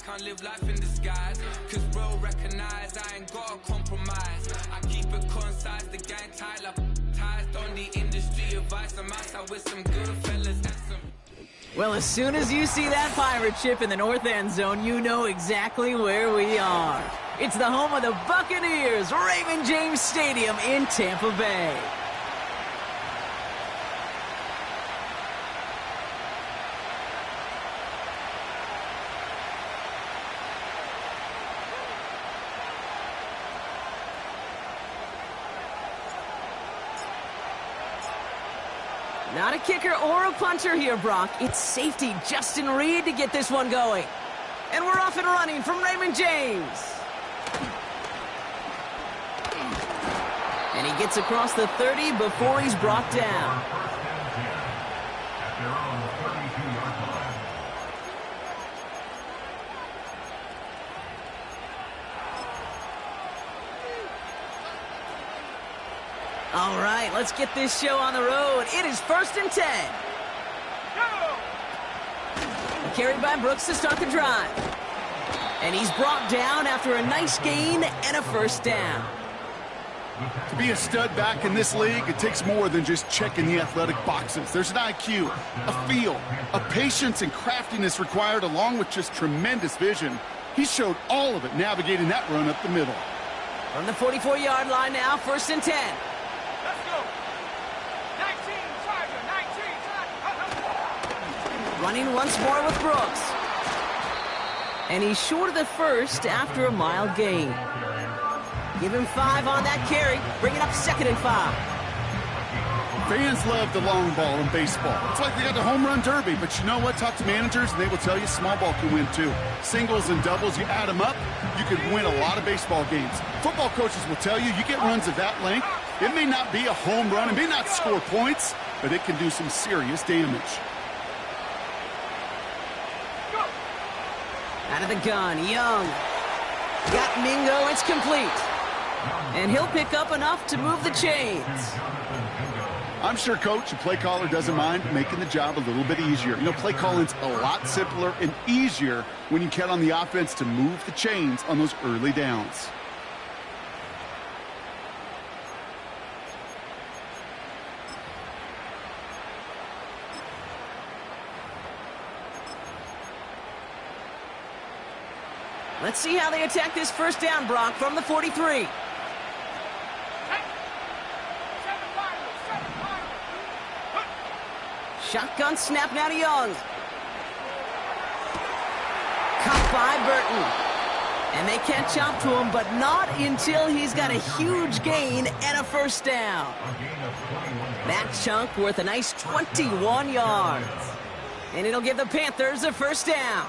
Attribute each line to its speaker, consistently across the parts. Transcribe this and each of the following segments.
Speaker 1: can't live life in disguise. Cause bro, recognize I ain't gotta compromise. I keep it concise, the gang tight like ties. On the industry advice, I'm outside with some good fellas and some...
Speaker 2: Well, as soon as you see that pirate ship in the north end zone, you know exactly where we are. It's the home of the Buccaneers, Raymond James Stadium in Tampa Bay. Not a kicker or a punter here, Brock. It's safety Justin Reed to get this one going. And we're off and running from Raymond James. And he gets across the 30 before he's brought down. All right, let's get this show on the road. It is 1st and 10. Carried by Brooks to start the drive. And he's brought down after a nice gain and a first down.
Speaker 3: To be a stud back in this league, it takes more than just checking the athletic boxes. There's an IQ, a feel, a patience and craftiness required along with just tremendous vision. He showed all of it navigating that run up the middle.
Speaker 2: From the 44-yard line now, 1st and 10.
Speaker 1: Let's go. 19, Charger, 19.
Speaker 2: Running once more with Brooks. And he's short of the first after a mild gain. Give him 5 on that carry, bringing up 2nd and 5.
Speaker 3: Fans love the long ball in baseball. It's like they got the home run derby, but you know what? Talk to managers and they will tell you small ball can win too. Singles and doubles, you add them up, you could win a lot of baseball games. Football coaches will tell you, you get runs of that length, it may not be a home run, it may not score points, but it can do some serious damage.
Speaker 2: Out of the gun, Young. Got Mingo, it's complete. And he'll pick up enough to move the chains.
Speaker 3: I'm sure coach and play caller doesn't mind making the job a little bit easier. You know, play calling's a lot simpler and easier when you count on the offense to move the chains on those early downs.
Speaker 2: Let's see how they attack this first down, Brock, from the 43. Shotgun snap now to Young. Caught by Burton. And they catch up to him, but not until he's got a huge gain and a first down. That chunk worth a nice 21 yards. And it'll give the Panthers a first down.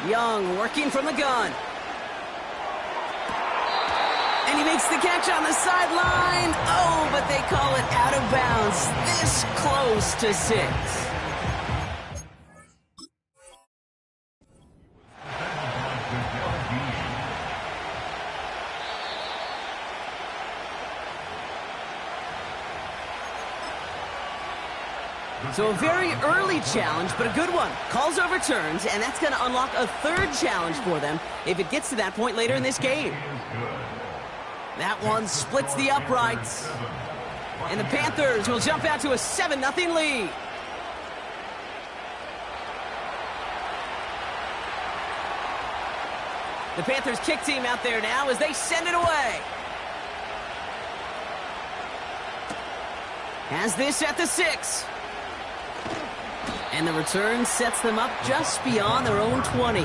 Speaker 2: Young working from the gun. And he makes the catch on the sideline. Oh, but they call it out of bounds. This close to 6. So a very early challenge, but a good one. Calls overturns, and that's going to unlock a 3rd challenge for them if it gets to that point later in this game. That one splits the uprights. And the Panthers will jump out to a 7-0 lead. The Panthers kick team out there now as they send it away. Has this at the 6. And the return sets them up just beyond their own 20.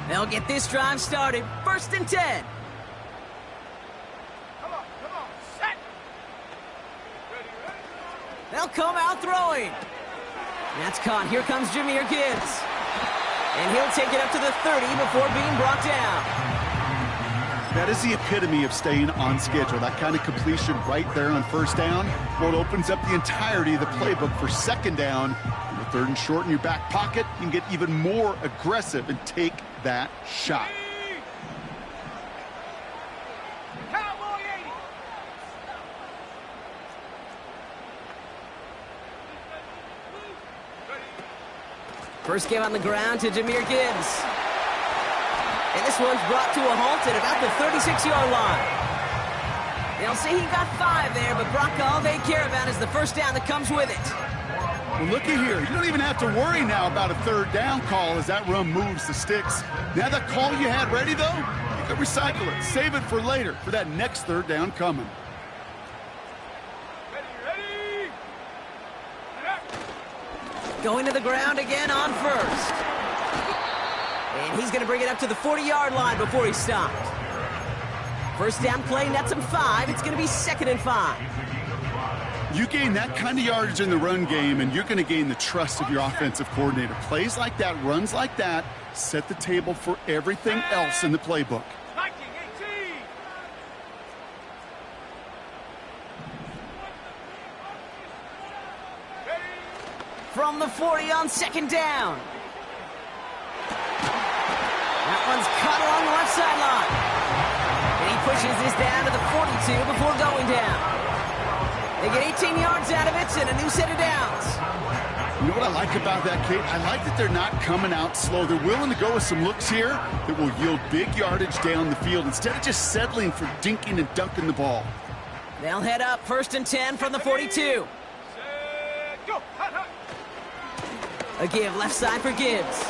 Speaker 2: They'll get this drive started. 1st and 10. They'll come out throwing. That's caught. Here comes Jahmyr Gibbs. And he'll take it up to the 30 before being brought down.
Speaker 3: That is the epitome of staying on schedule. That kind of completion right there on first down. Well, it opens up the entirety of the playbook for second down. With third and short in your back pocket, you can get even more aggressive and take that shot.
Speaker 2: First game on the ground to Jahmyr Gibbs. And this one's brought to a halt at about the 36-yard line. They'll say he got 5 there, but Brock, all they care about is the first down that comes with it.
Speaker 3: Well, looky here. You don't even have to worry now about a third down call as that run moves the sticks. Now that call you had ready, though, you can recycle it. Save it for later for that next third down coming.
Speaker 2: Going to the ground again on first. And he's going to bring it up to the 40-yard line before he's stopped. First down play, nets him 5. It's going to be 2nd and 5.
Speaker 3: You gain that kind of yardage in the run game, and you're going to gain the trust of your offensive coordinator. Plays like that, runs like that, set the table for everything else in the playbook.
Speaker 2: From the 40 on 2nd down. That one's caught along the left sideline. And he pushes this down to the 42 before going down. They get 18 yards out of it and a new set of downs.
Speaker 3: You know what I like about that, Kate? I like that they're not coming out slow. They're willing to go with some looks here that will yield big yardage down the field instead of just settling for dinking and dunking the ball.
Speaker 2: They'll head up 1st and 10 from the 42. A give left side for Gibbs.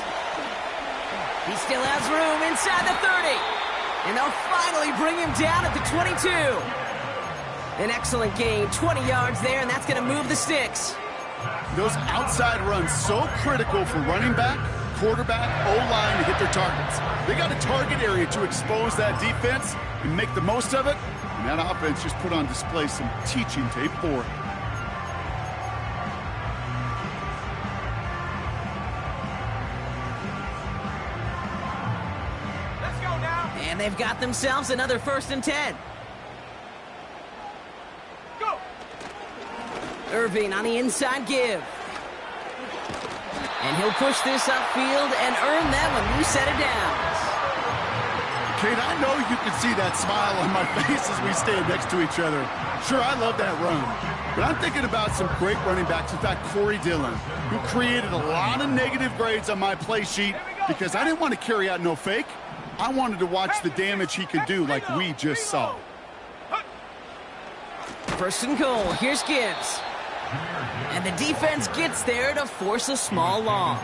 Speaker 2: He still has room inside the 30. And they'll finally bring him down at the 22. An excellent gain, 20 yards there, and that's going to move the sticks.
Speaker 3: Those outside runs so critical for running back, quarterback, O-line to hit their targets. They got a target area to expose that defense and make the most of it. And that offense just put on display some teaching tape for it.
Speaker 2: And they've got themselves another 1st and 10. Go! Irving on the inside give. And he'll push this upfield and earn them a new set of downs.
Speaker 3: Kate, I know you can see that smile on my face as we stand next to each other. Sure, I love that run. But I'm thinking about some great running backs. In fact, Corey Dillon, who created a lot of negative grades on my play sheet because I didn't want to carry out no fake. I wanted to watch the damage he could do like we just saw.
Speaker 2: 1st and goal. Here's Gibbs. And the defense gets there to force a small loss.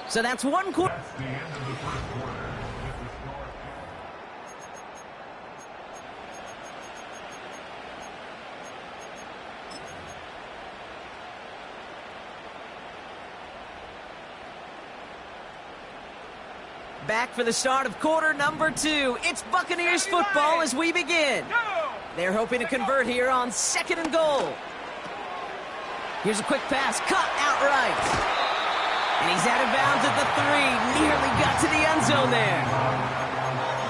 Speaker 2: So that's 1 quarter. Back for the start of quarter number 2. It's Buccaneers football as we begin. They're hoping to convert here on 2nd and goal. Here's a quick pass, cut outright. And he's out of bounds at the 3. Nearly got to the end zone there.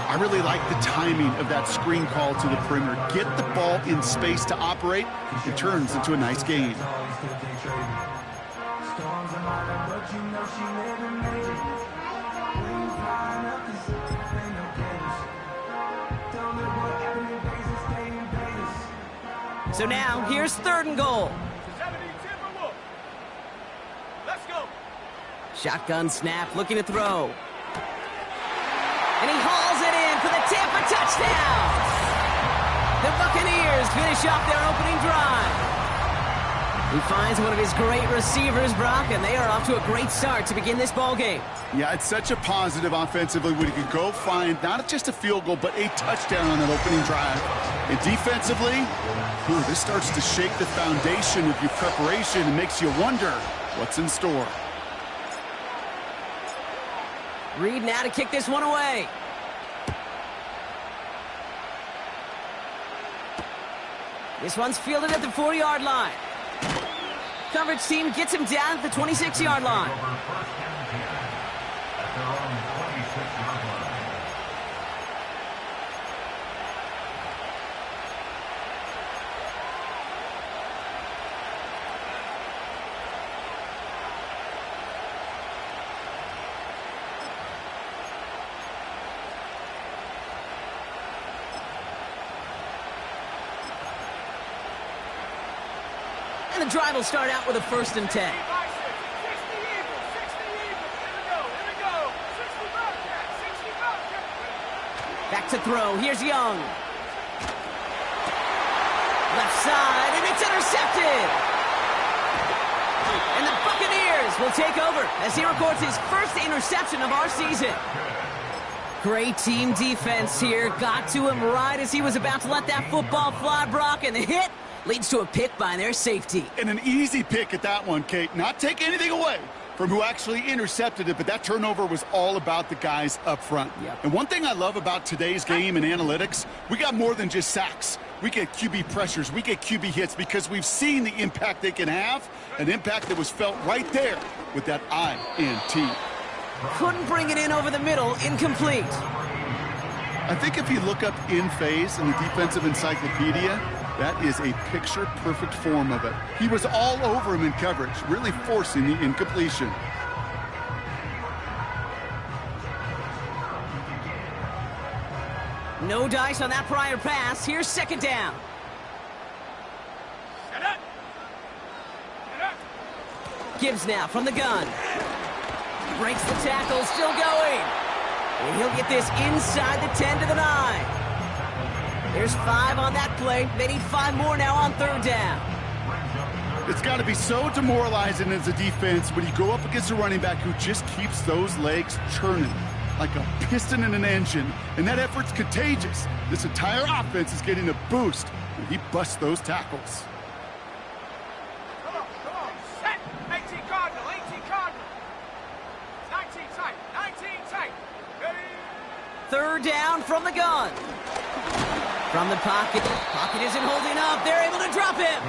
Speaker 3: I really like the timing of that screen call to the perimeter. Get the ball in space to operate. It turns into a nice gain.
Speaker 2: So now, here's 3rd and goal.
Speaker 1: Let's go.
Speaker 2: Shotgun snap, looking to throw. And he hauls it in for the Tampa touchdown. The Buccaneers finish off their opening drive. He finds one of his great receivers, Brock, and they are off to a great start to begin this ball game.
Speaker 3: Yeah, it's such a positive offensively when you can go find not just a field goal, but a touchdown on that opening drive. And defensively, this starts to shake the foundation of your preparation and makes you wonder what's in store.
Speaker 2: Reed now to kick this one away. This one's fielded at the 4-yard line. Coverage team gets him down at the 26-yard line. And the drive will start out with a 1st and 10. Back to throw. Here's Young. Left side, and it's intercepted. And the Buccaneers will take over as he records his first interception of our season. Great team defense here. Got to him right as he was about to let that football fly, Brock, and the hit leads to a pick by their safety.
Speaker 3: And an easy pick at that one, Kate. Not take anything away from who actually intercepted it, but that turnover was all about the guys up front.
Speaker 2: Yep.
Speaker 3: And one thing I love about today's game and analytics, we got more than just sacks. We get QB pressures, we get QB hits because we've seen the impact they can have, an impact that was felt right there with that INT.
Speaker 2: Couldn't bring it in over the middle, incomplete.
Speaker 3: I think if you look up in phase in the defensive encyclopedia, that is a picture-perfect form of it. He was all over him in coverage, really forcing the incompletion.
Speaker 2: No dice on that prior pass. Here's 2nd down. Gibbs now from the gun. Breaks the tackle, still going. And he'll get this inside the 10 to the 9. There's 5 on that play. They need 5 more now on 3rd down.
Speaker 3: It's got to be so demoralizing as a defense when you go up against a running back who just keeps those legs churning like a piston in an engine, and that effort's contagious. This entire offense is getting a boost when he busts those tackles.
Speaker 4: Come on, set! 18 Cardinal, 18 Cardinal. 19 tight, 19 tight. Ready?
Speaker 2: 3rd down from the gun. From the pocket. Pocket isn't holding up. They're able to drop him.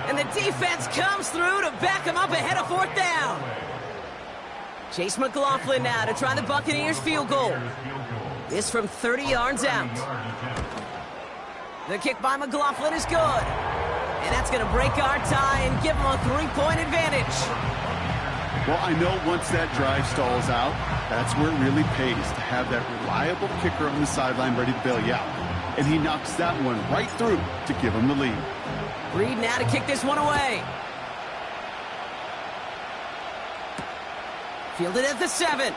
Speaker 2: And the defense comes through to back him up ahead of 4th down. Chase McLaughlin now to try the Buccaneers field goal. This from 30 yards out. The kick by McLaughlin is good. And that's going to break our tie and give them a 3-point advantage.
Speaker 3: Well, I know once that drive stalls out, that's where it really pays to have that reliable kicker on the sideline ready to bail you out. And he knocks that one right through to give him the lead.
Speaker 2: Reed now to kick this one away. Fielded at the 7.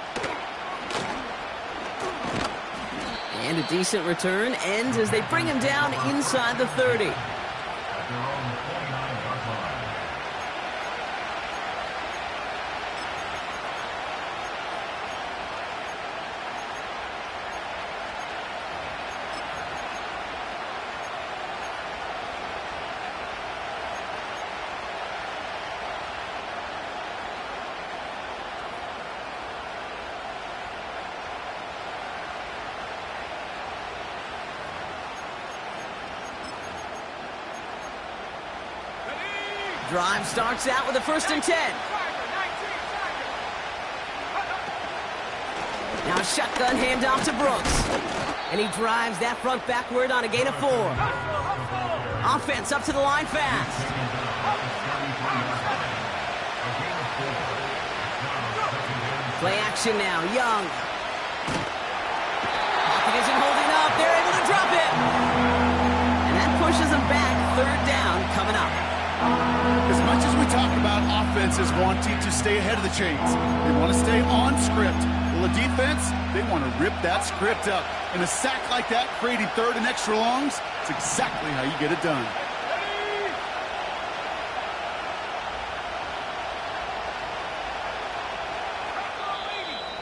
Speaker 2: And a decent return ends as they bring him down inside the 30. Drive starts out with a 1st and 10. Now a shotgun handoff to Brooks. And he drives that front backward on a gain of 4. Offense up to the line fast. Play action now, Young. Pocket isn't holding up. They're able to drop it. And that pushes them back. 3rd down coming up.
Speaker 3: As much as we talk about offenses wanting to stay ahead of the chains, they want to stay on script. Well, the defense, they want to rip that script up. And a sack like that, creating 3rd and extra longs, it's exactly how you get it done.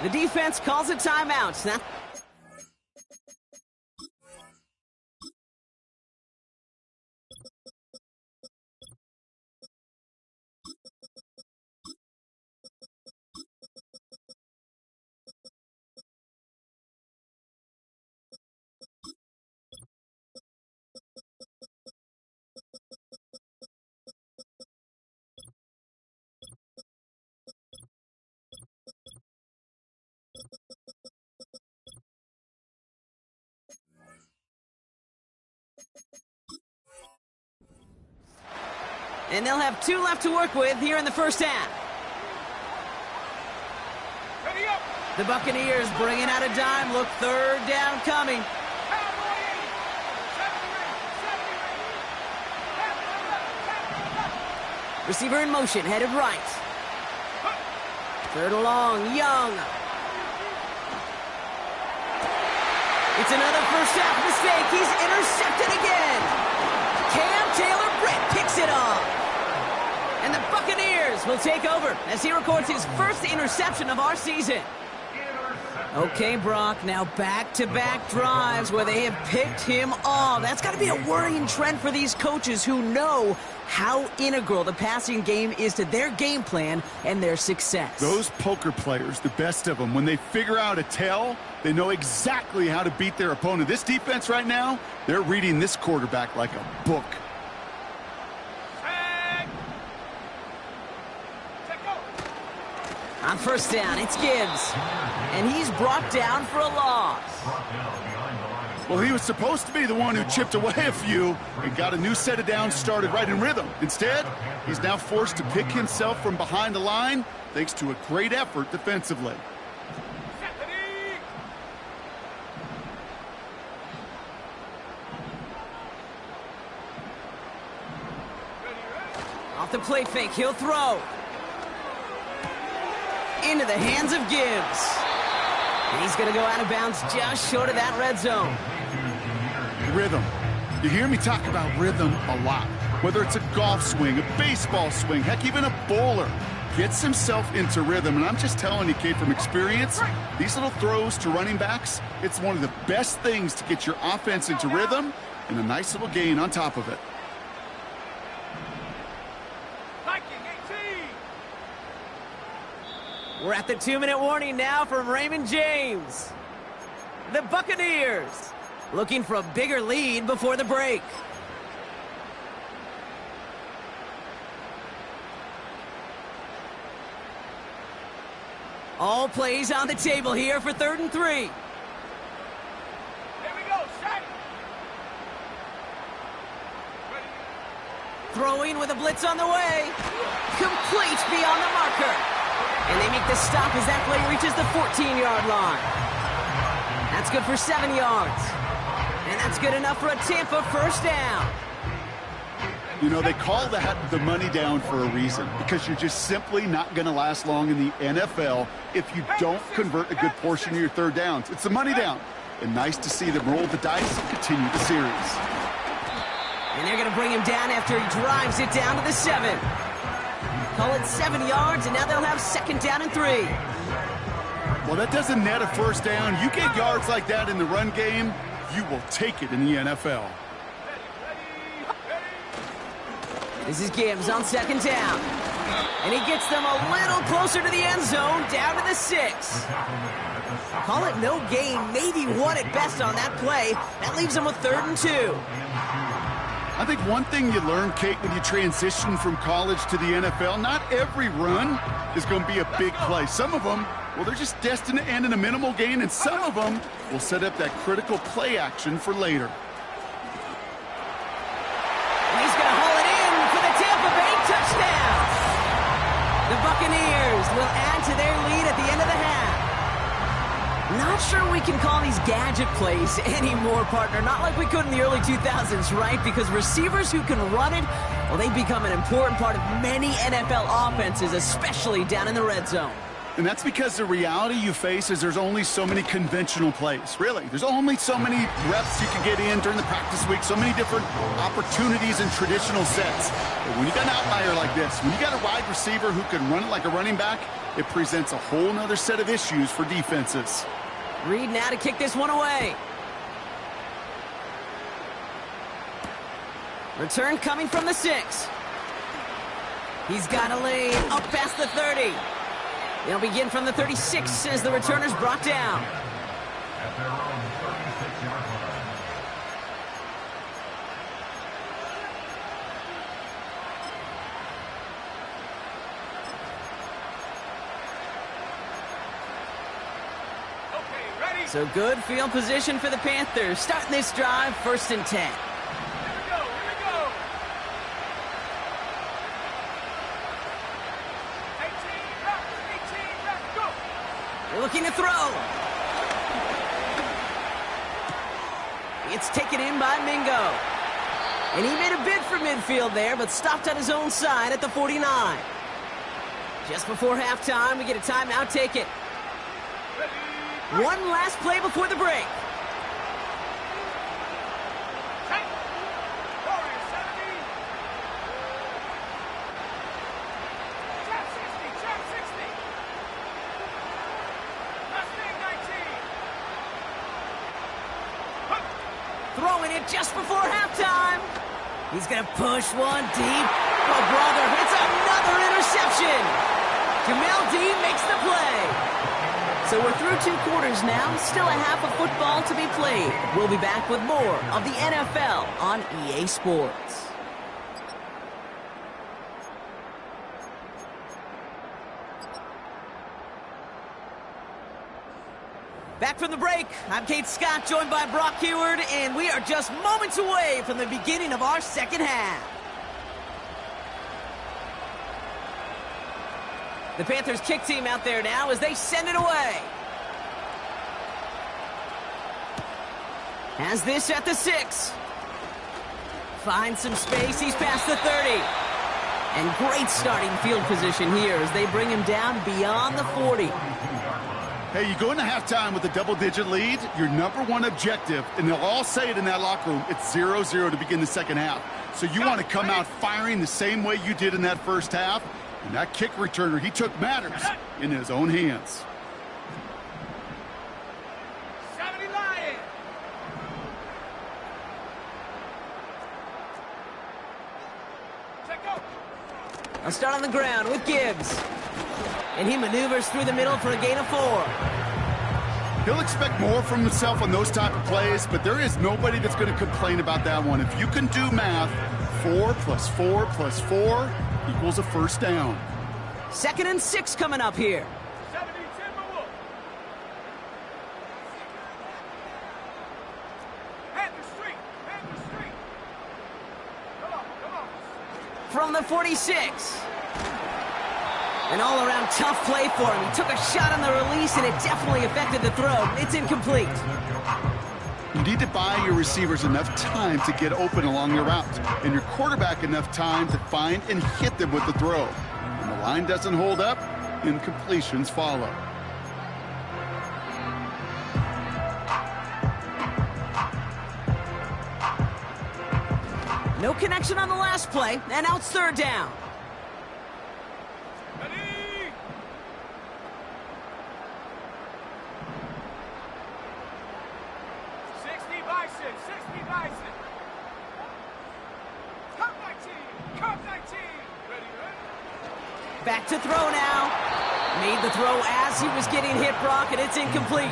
Speaker 2: The defense calls a timeout. Now And they'll have 2 left to work with here in the first half.
Speaker 4: Ready up.
Speaker 2: The Buccaneers bringing out a dime. Look, third down coming. Receiver in motion, headed right. Third and long, Young. It's another first half mistake. He's intercepted again. Cam Taylor-Britt picks it off. And the Buccaneers will take over as he records his first interception of our season. Okay, Brock, now back-to-back drives where they have picked him off. That's got to be a worrying trend for these coaches who know how integral the passing game is to their game plan and their success.
Speaker 3: Those poker players, the best of them, when they figure out a tell, they know exactly how to beat their opponent. This defense right now, they're reading this quarterback like a book.
Speaker 2: On first down, it's Gibbs. And he's brought down for a loss.
Speaker 3: Well, he was supposed to be the one who chipped away a few and got a new set of downs started right in rhythm. Instead, he's now forced to pick himself from behind the line thanks to a great effort defensively.
Speaker 2: Off the play fake, he'll throw. Into the hands of Gibbs. And he's going to go out of bounds just short of that red zone.
Speaker 3: Rhythm. You hear me talk about rhythm a lot. Whether it's a golf swing, a baseball swing, heck, even a bowler gets himself into rhythm. And I'm just telling you, kid, from experience, these little throws to running backs, it's one of the best things to get your offense into rhythm and a nice little gain on top of it.
Speaker 2: We're at the 2-minute warning now from Raymond James. The Buccaneers looking for a bigger lead before the break. All plays on the table here for 3rd and 3.
Speaker 4: Here we go, set.
Speaker 2: Throwing with a blitz on the way. Complete beyond the marker. And they make the stop as that play reaches the 14-yard line. That's good for 7 yards. And that's good enough for a Tampa first down.
Speaker 3: You know, they call that the money down for a reason, because you're just simply not going to last long in the NFL if you don't convert a good portion of your third downs. It's the money down. And nice to see them roll the dice and continue the series.
Speaker 2: And they're going to bring him down after he drives it down to the 7. Call it 7 yards, and now they'll have 2nd down and 3.
Speaker 3: Well, that doesn't net a first down. You get yards like that in the run game, you will take it in the NFL.
Speaker 2: This is Gibbs on 2nd down. And he gets them a little closer to the end zone, down to the 6. Call it no gain, maybe 1 at best on that play. That leaves them with 3rd and 2.
Speaker 3: I think one thing you learn, Kate, when you transition from college to the NFL, not every run is going to be a big play. Some of them, well, they're just destined to end in a minimal gain, and some of them will set up that critical play action for later.
Speaker 2: And he's going to haul it in for the Tampa Bay touchdown. The Buccaneers will add to their lead at the end of the half. Not sure we can call these gadget plays anymore, partner. Not like we could in the early 2000s, right? Because receivers who can run it, well, they become an important part of many NFL offenses, especially down in the red zone.
Speaker 3: And that's because the reality you face is there's only so many conventional plays. Really, there's only so many reps you can get in during the practice week, so many different opportunities and traditional sets. But when you got an outlier like this, when you got a wide receiver who can run it like a running back, it presents a whole nother set of issues for defenses.
Speaker 2: Reed now to kick this one away. Return coming from the 6. He's got a lane up past the 30. They'll begin from the 36 as the returner's brought down.
Speaker 5: At their own 36-yard line.
Speaker 2: So good field position for the Panthers. Starting this drive, 1st and 10.
Speaker 4: Here we go, here we go.
Speaker 2: Looking to throw. It's taken in by Mingo. And he made a bid for midfield there, but stopped on his own side at the 49. Just before halftime, we get a timeout taken. One last play before the break. Throwing it just before halftime. He's going to push one deep. Oh, brother, hits another interception. Jamel Dean makes the play. So we're through 2 quarters now. Still a half of football to be played. We'll be back with more of the NFL on EA Sports. Back from the break, I'm Kate Scott, joined by Brock Heward, and we are just moments away from the beginning of our second half. The Panthers kick team out there now as they send it away. Has this at the 6. Finds some space, he's past the 30. And great starting field position here as they bring him down beyond the 40.
Speaker 3: Hey, you go into halftime with a double-digit lead, your number one objective, and they'll all say it in that locker room, it's 0-0 to begin the second half. So you want to come out firing the same way you did in that first half, and that kick returner, he took matters in his own hands.
Speaker 4: 70 Lions. Check out.
Speaker 2: I'll start on the ground with Gibbs. And he maneuvers through the middle for a gain of 4.
Speaker 3: He'll expect more from himself on those type of plays, but there is nobody that's going to complain about that one. If you can do math, 4 + 4 + 4 equals a first down.
Speaker 2: 2nd and 6 coming up here.
Speaker 4: 70 Timberwolves. Head the street. Head the street. Come on, come on.
Speaker 2: From the 46. An all-around tough play for him. He took a shot on the release, and it definitely affected the throw. It's incomplete.
Speaker 3: You need to buy your receivers enough time to get open along their route, and your quarterback enough time to find and hit them with the throw. When the line doesn't hold up, incompletions follow.
Speaker 2: No connection on the last play, and now it's 3rd down.
Speaker 4: Ready? 60 Bison, 60 Bison. Cup 19, Cup 19. Ready, ready?
Speaker 2: Back to throw now. Made the throw as he was getting hit, Brock, and it's incomplete.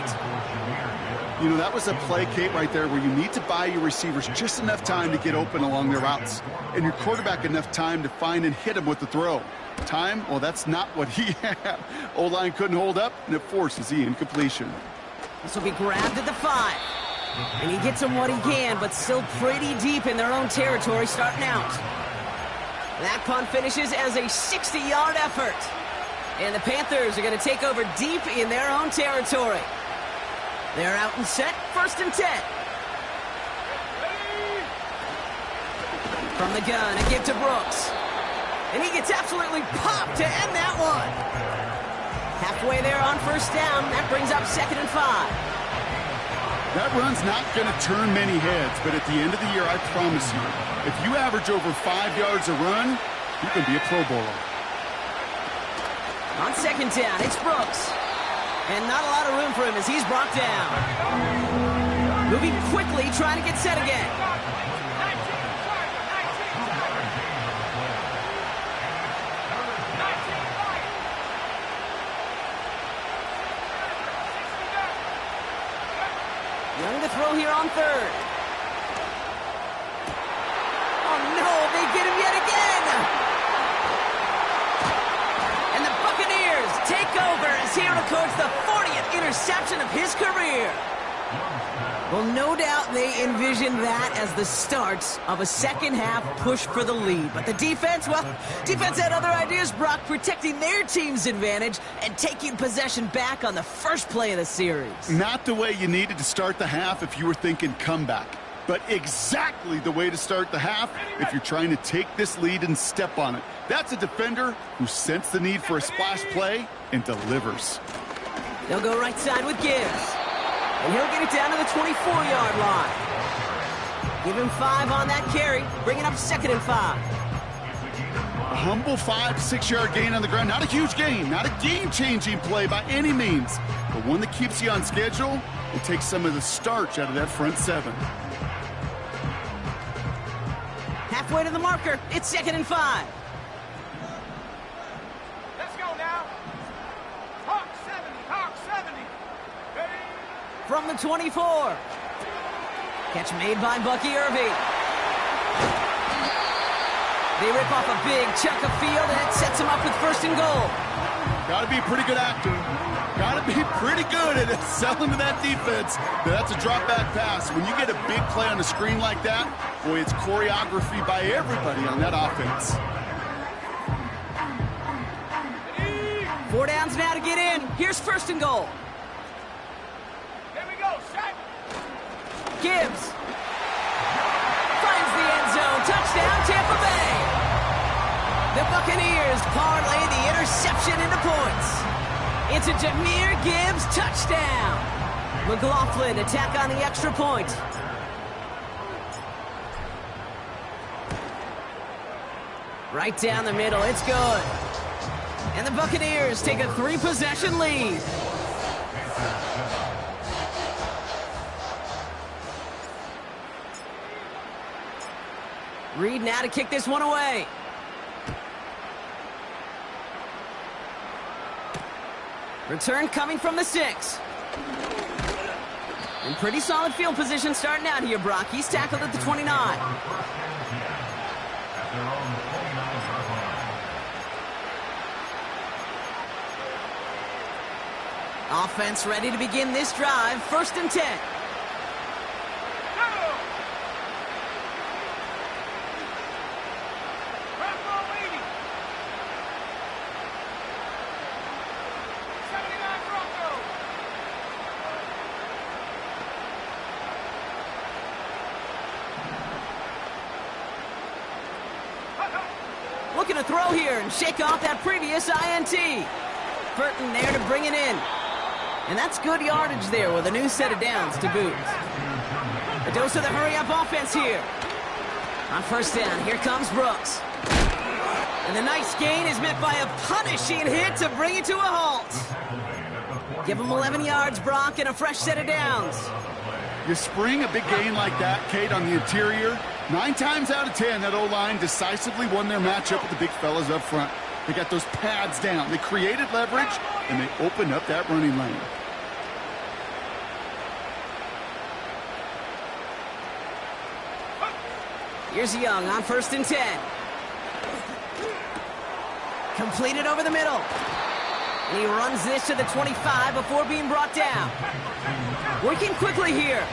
Speaker 3: You know, that was a play, Kate, right there where you need to buy your receivers just enough time to get open along their routes, and your quarterback enough time to find and hit him with the throw. Time? Well, that's not what he had. O-line couldn't hold up, and it forces the incompletion.
Speaker 2: This will be grabbed at the 5. And he gets him what he can, but still pretty deep in their own territory starting out. That punt finishes as a 60-yard effort. And the Panthers are going to take over deep in their own territory. They're out and set, 1st and 10. From the gun, a give to Brooks. And he gets absolutely popped to end that one. Halfway there on 1st down, that brings up 2nd and 5.
Speaker 3: That run's not going to turn many heads, but at the end of the year, I promise you, if you average over 5 yards a run, you can be a Pro Bowler.
Speaker 2: On 2nd down, it's Brooks. And not a lot of room for him as he's brought down. Moving quickly, trying to get set again. Young to throw here on 3rd. Oh no, they get him yet again. And the Buccaneers take over as he records the 40th interception of his career. Well, no doubt they envision that as the start of a second-half push for the lead. But the defense, well, defense had other ideas, Brock, protecting their team's advantage and taking possession back on the first play of the series.
Speaker 3: Not the way you needed to start the half if you were thinking comeback, but exactly the way to start the half if you're trying to take this lead and step on it. That's a defender who sensed the need for a splash play and delivers.
Speaker 2: They'll go right side with Gibbs. And he'll get it down to the 24-yard line. Give him 5 on that carry, bringing up 2nd and 5.
Speaker 3: A humble 5 to 6 yard gain on the ground. Not a huge gain, not a game-changing play by any means, but one that keeps you on schedule and takes some of the starch out of that front 7.
Speaker 2: Halfway to the marker, it's 2nd and 5.
Speaker 4: Let's go now. Hawk 70.
Speaker 2: From the 24. Catch made by Bucky Irving. They rip off a big chunk of field, and it sets them up with 1st and goal.
Speaker 3: Got to be a pretty good actor. Got to be pretty good at selling to that defense. That's a drop-back pass. When you get a big play on the screen like that, boy, it's choreography by everybody on that offense.
Speaker 2: 4 downs now to get in. Here's 1st and goal.
Speaker 4: Here we go, set.
Speaker 2: Gibbs finds the end zone. Touchdown, Tampa Bay. The Buccaneers parlay the interception into points. It's a Jahmyr Gibbs touchdown. McLaughlin attack on the extra point. Right down the middle, it's good. And the Buccaneers take a 3-possession lead. Reed now to kick this one away. Return coming from the 6. In pretty solid field position starting out here, Brock. He's tackled at the 29. Offense ready to begin this drive. 1st and 10. Looking to throw here and shake off that previous INT. Burton there to bring it in. And that's good yardage there with a new set of downs to boot. A dose of the hurry-up offense here. On 1st down, here comes Brooks. And the nice gain is met by a punishing hit to bring it to a halt. Give him 11 yards, Brock, and a fresh set of downs.
Speaker 3: You spring a big gain like that, Kate, on the interior. 9 times out of 10, that O-line decisively won their matchup with the big fellas up front. They got those pads down. They created leverage, and they opened up that running lane.
Speaker 2: Here's Young on 1st and 10. Completed over the middle. And he runs this to the 25 before being brought down. Working quickly here.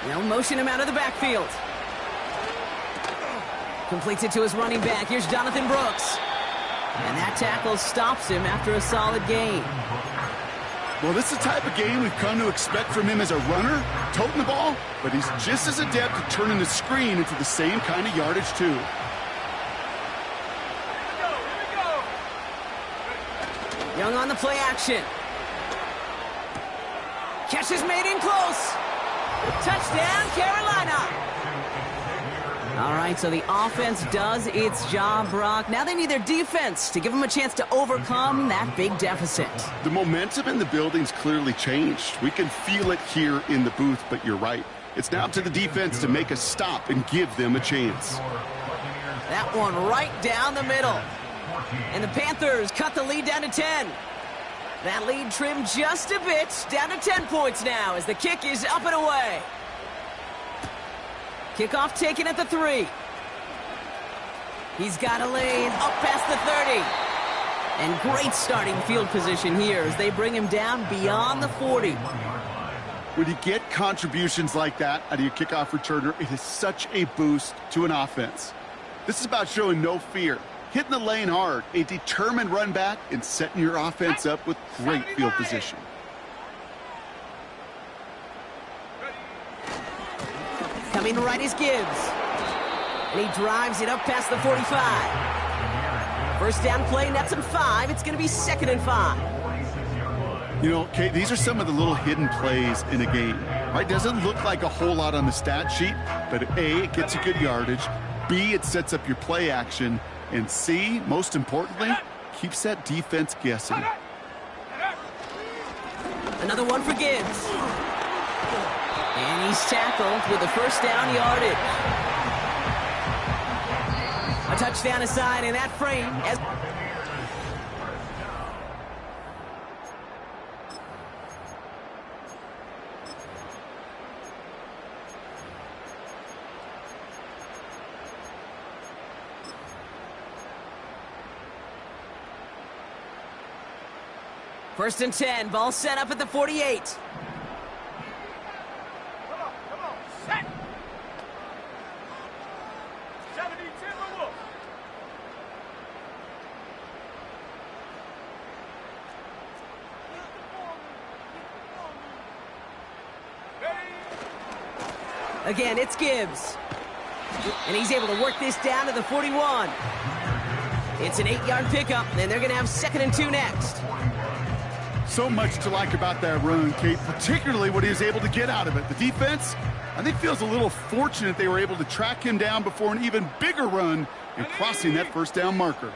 Speaker 2: They'll motion him out of the backfield. Completes it to his running back. Here's Jonathan Brooks. And that tackle stops him after a solid gain.
Speaker 3: Well, this is the type of game we've come to expect from him as a runner, toting the ball, but he's just as adept at turning the screen into the same kind of yardage, too.
Speaker 2: Young on the play action. Catch is made in close. Touchdown, Carolina. All right, so the offense does its job, Brock. Now they need their defense to give them a chance to overcome that big deficit.
Speaker 3: The momentum in the building's clearly changed. We can feel it here in the booth, but you're right. It's now up to the defense to make a stop and give them a chance.
Speaker 2: That one right down the middle. And the Panthers cut the lead down to 10. That lead trimmed just a bit, down to 10 points now as the kick is up and away. Kickoff taken at the 3. He's got a lane up past the 30. And great starting field position here as they bring him down beyond the 40.
Speaker 3: When you get contributions like that out of your kickoff returner, it is such a boost to an offense. This is about showing no fear, hitting the lane hard, a determined run back, and setting your offense up with great field position.
Speaker 2: Coming right is Gibbs. And he drives it up past the 45. First down play, nets him 5. It's going to be 2nd and 5.
Speaker 3: You know, Kate, these are some of the little hidden plays in a game, right? Doesn't look like a whole lot on the stat sheet, but A, it gets you good yardage. B, it sets up your play action. And C, most importantly, keeps that defense guessing.
Speaker 2: Another one for Gibbs. And he's tackled with the first down yardage. A touchdown aside in that frame as... First and 10, ball set up at the 48.
Speaker 4: Come on, set. 70, Timberwolves.
Speaker 2: Again, it's Gibbs. And he's able to work this down to the 41. It's an 8-yard pickup, and they're going to have 2nd and 2 next.
Speaker 3: So much to like about that run, Kate, particularly what he was able to get out of it. The defense, I think, feels a little fortunate they were able to track him down before an even bigger run and crossing that first down marker.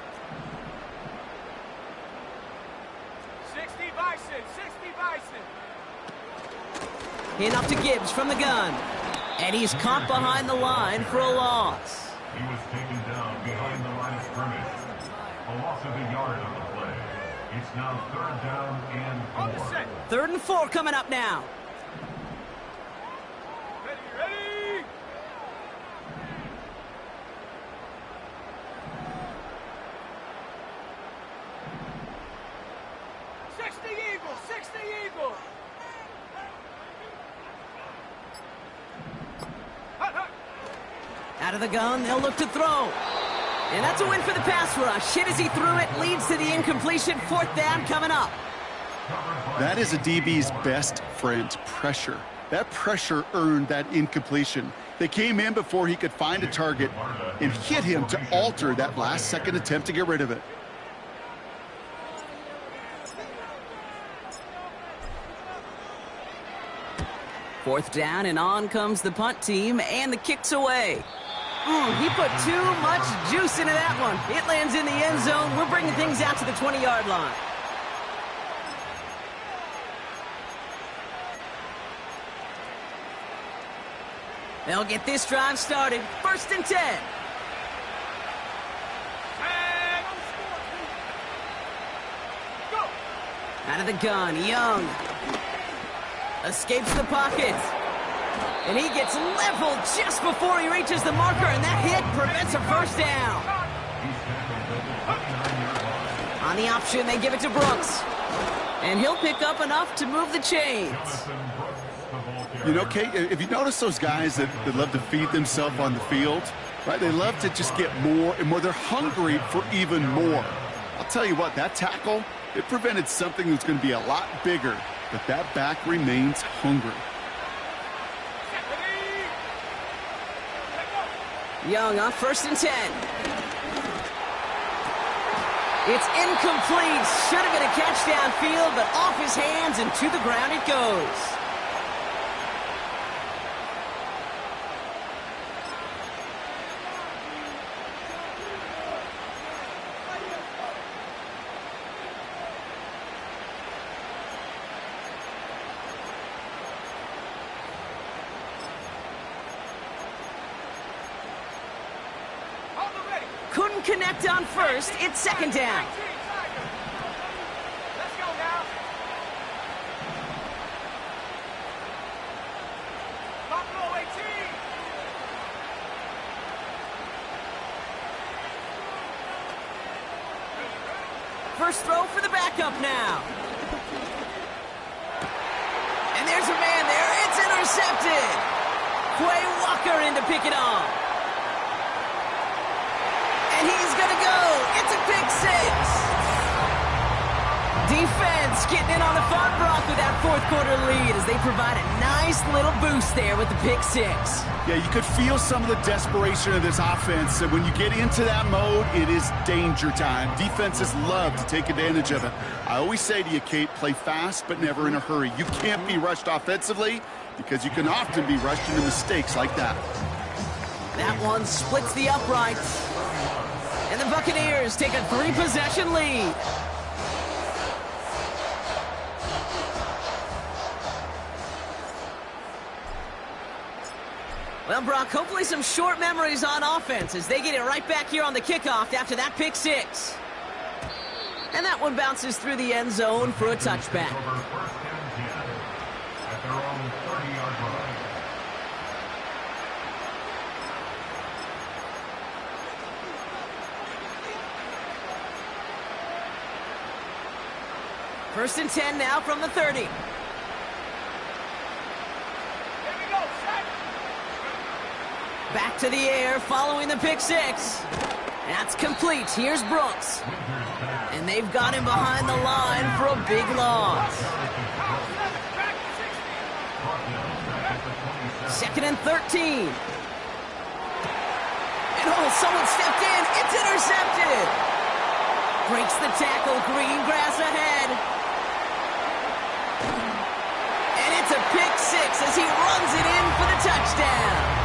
Speaker 4: 60 Bison, 60 Bison.
Speaker 2: Hand off to Gibbs from the gun. And he's caught behind the line for a loss.
Speaker 5: He was taken down behind the line of scrimmage. A loss of a yard on the play. It's now 3rd down and 4.
Speaker 2: 3rd and 4 coming up now.
Speaker 4: Ready. 60 Eagles, 60 Eagles.
Speaker 2: Out of the gun, they'll look to throw. And that's a win for the pass rush. Hit as he threw it, leads to the incompletion. 4th down coming up.
Speaker 3: That is a DB's best friend, pressure. That pressure earned that incompletion. They came in before he could find a target and hit him to alter that last-second attempt to get rid of it.
Speaker 2: Fourth down, and on comes the punt team, and the kick's away. He put too much juice into that one. It lands in the end zone. We're bringing things out to the 20-yard line. They'll get this drive started. 1st and 10.
Speaker 4: Go.
Speaker 2: Out of the gun, Young. Escapes the pocket. And he gets leveled just before he reaches the marker, and that hit prevents a first down. On the option, they give it to Brooks. And he'll pick up enough to move the chains.
Speaker 3: You know, Kate, if you notice those guys that love to feed themselves on the field, right? They love to just get more and more. They're hungry for even more. I'll tell you what, that tackle, it prevented something that's going to be a lot bigger, but that back remains hungry.
Speaker 2: Young on 1st and 10. It's incomplete. Should have been a catch downfield, but off his hands and to the ground it goes. Couldn't connect on 1st. It's 2nd down.
Speaker 4: Let's go now. Buffalo 18.
Speaker 2: first throw for the backup now. And there's a man there. It's intercepted. Quay Walker in to pick it off. And he's going to go. It's a pick six. Defense getting in on the fun, Brock, with that fourth quarter lead as they provide a nice little boost there with the pick six.
Speaker 3: Yeah, you could feel some of the desperation of this offense. And when you get into that mode, it is danger time. Defenses love to take advantage of it. I always say to you, Kate, play fast but never in a hurry. You can't be rushed offensively because you can often be rushed into mistakes like that.
Speaker 2: That one splits the uprights. And the Buccaneers take a 3-possession lead. Well, Brock, hopefully some short memories on offense as they get it right back here on the kickoff after that pick six. And that one bounces through the end zone for a touchback.
Speaker 5: At their own 30-yard line.
Speaker 2: First and 10 now from the 30. Back to the air following the pick six. That's complete. Here's Brooks. And they've got him behind the line for a big loss. Second and 13. And someone stepped in. It's intercepted. Breaks the tackle. Green grass ahead. And it's a pick six as he runs it in for the touchdown.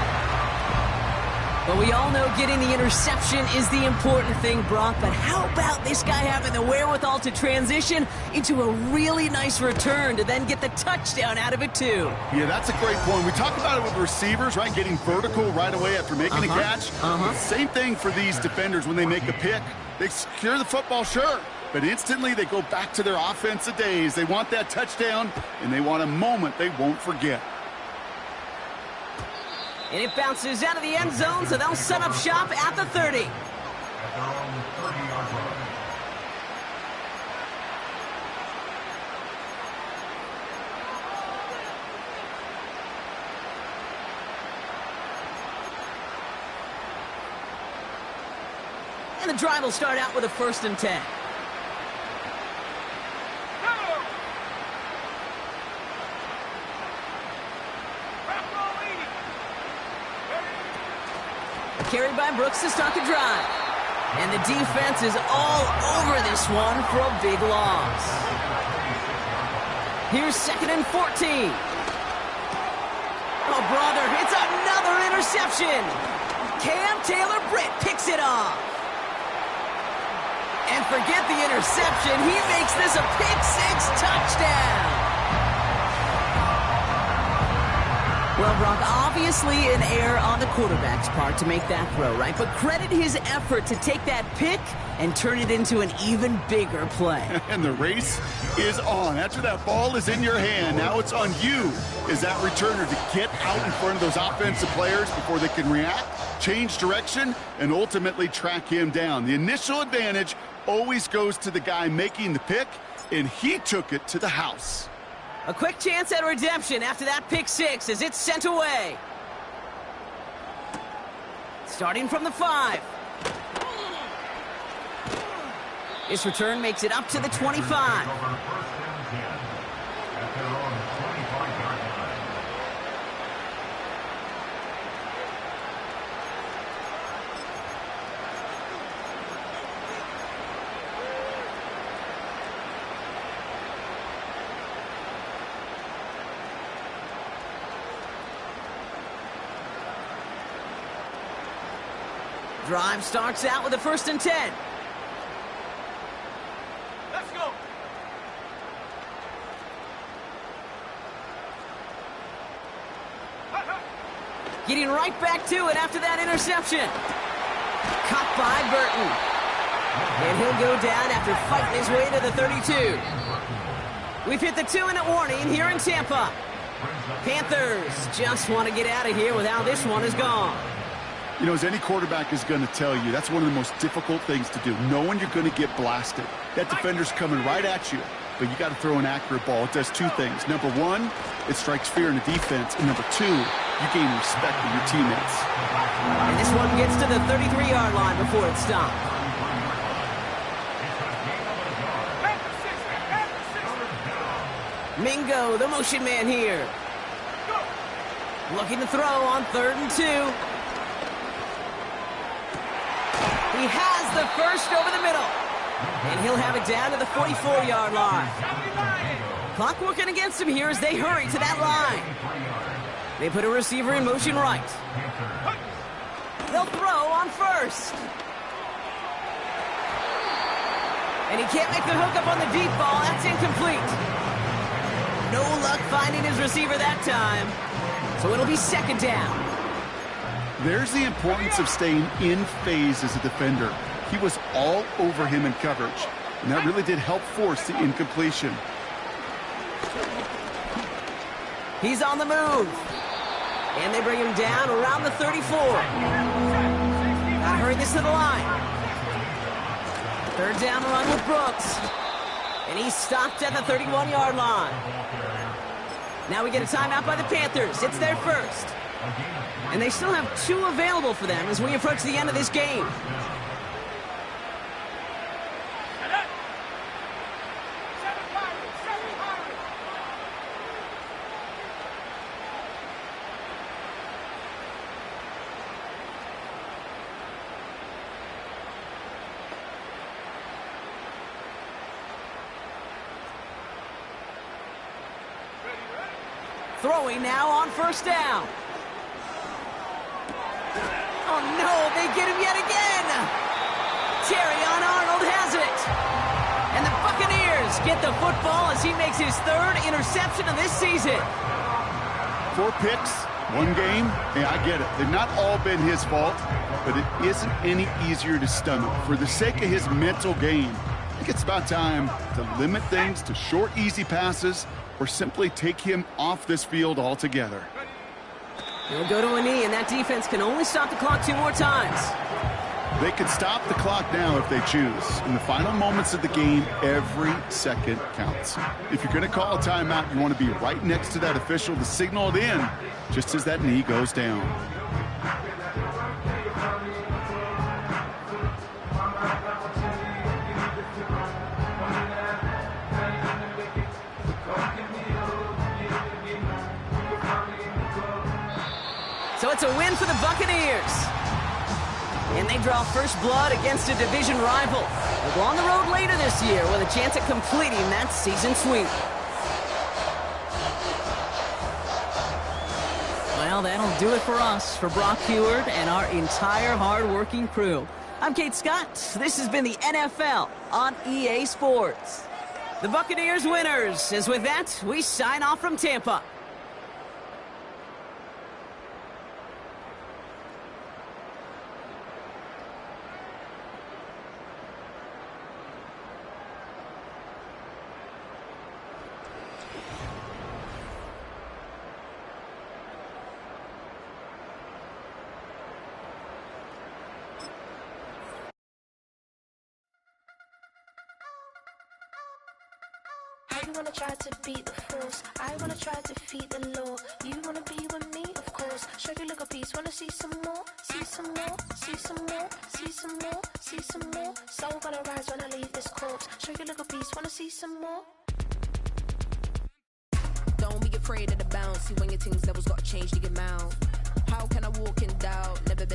Speaker 2: But we all know getting the interception is the important thing, Brock. But how about this guy having the wherewithal to transition into a really nice return to then get the touchdown out of it, too?
Speaker 3: Yeah, that's a great point. We talk about it with receivers, right? Getting vertical right away after making a catch. Same thing for these defenders when they make a pick. They secure the football, sure. But instantly they go back to their offensive days. They want that touchdown, and they want a moment they won't forget.
Speaker 2: And it bounces out of the end zone, so they'll set up shop at the 30.
Speaker 5: At their own 30-yard line.
Speaker 2: And the drive will start out with a first and 10. Carried by Brooks to start the drive. And the defense is all over this one for a big loss. Here's second and 14. Oh, brother, it's another interception. Cam Taylor-Britt picks it off. And forget the interception. He makes this a pick six touchdown. Well, Brock, obviously an error on the quarterback's part to make that throw, right? But credit his effort to take that pick and turn it into an even bigger play.
Speaker 3: And the race is on. After that ball is in your hand, now it's on you as that returner to get out in front of those offensive players before they can react, change direction, and ultimately track him down. The initial advantage always goes to the guy making the pick, and he took it to the house.
Speaker 2: A quick chance at redemption after that pick six as it's sent away. Starting from the 5. This return makes it up to the 25. Drive starts out with a first and 10.
Speaker 4: Let's go.
Speaker 2: Getting right back to it after that interception. Caught by Burton. And he'll go down after fighting his way to the 32. We've hit the 2-minute warning here in Tampa. Panthers just want to get out of here with how this one is gone.
Speaker 3: You know, as any quarterback is going to tell you, that's one of the most difficult things to do, knowing you're going to get blasted. That defender's coming right at you, but you got to throw an accurate ball. It does two things. Number one, it strikes fear in the defense, and number two, you gain respect from your teammates.
Speaker 2: And this one gets to the 33-yard line before it's stopped. Mingo, the motion man here. Looking to throw on 3rd and 2. He has the first over the middle. And he'll have it down to the 44-yard line. Clock working against him here as they hurry to that line. They put a receiver in motion right. They'll throw on 1st. And he can't make the hook up on the deep ball. That's incomplete. No luck finding his receiver that time. So it'll be 2nd down.
Speaker 3: There's the importance of staying in phase as a defender. He was all over him in coverage, and that really did help force the incompletion.
Speaker 2: He's on the move. And they bring him down around the 34. Gotta hurry this to the line. 3rd down run with Brooks. And he's stopped at the 31-yard line. Now we get a timeout by the Panthers. It's their first. And they still have 2 available for them as we approach the end of this game. Throwing now on 1st down. Oh no, they get him yet again. Terrion Arnold has it. And the Buccaneers get the football as he makes his 3rd interception of this season.
Speaker 3: 4 picks, 1 game. Hey, I get it. They've not all been his fault, but it isn't any easier to stomach. For the sake of his mental game, I think it's about time to limit things to short, easy passes or simply take him off this field altogether.
Speaker 2: He'll go to a knee, and that defense can only stop the clock 2 more times.
Speaker 3: They can stop the clock now if they choose. In the final moments of the game, every second counts. If you're going to call a timeout, you want to be right next to that official to signal it in just as that knee goes down.
Speaker 2: So it's a win for the Buccaneers. And they draw first blood against a division rival. They'll go on the road later this year with a chance at completing that season sweep. Well, that'll do it for us, for Brock Heward and our entire hard-working crew. I'm Kate Scott. This has been the NFL on EA Sports. The Buccaneers winners. As with that, we sign off from Tampa.
Speaker 6: You wanna try to beat the force, I wanna try to defeat the law. You wanna be with me, of course. Show you look a piece, wanna see some more, see some more, see some more, see some more, see some more. Soul gonna rise when I leave this corpse. Show you look a piece, wanna see some more.
Speaker 7: Don't be afraid of the bounce. See when your things levels gotta change to get mouth. How can I walk in doubt? Never been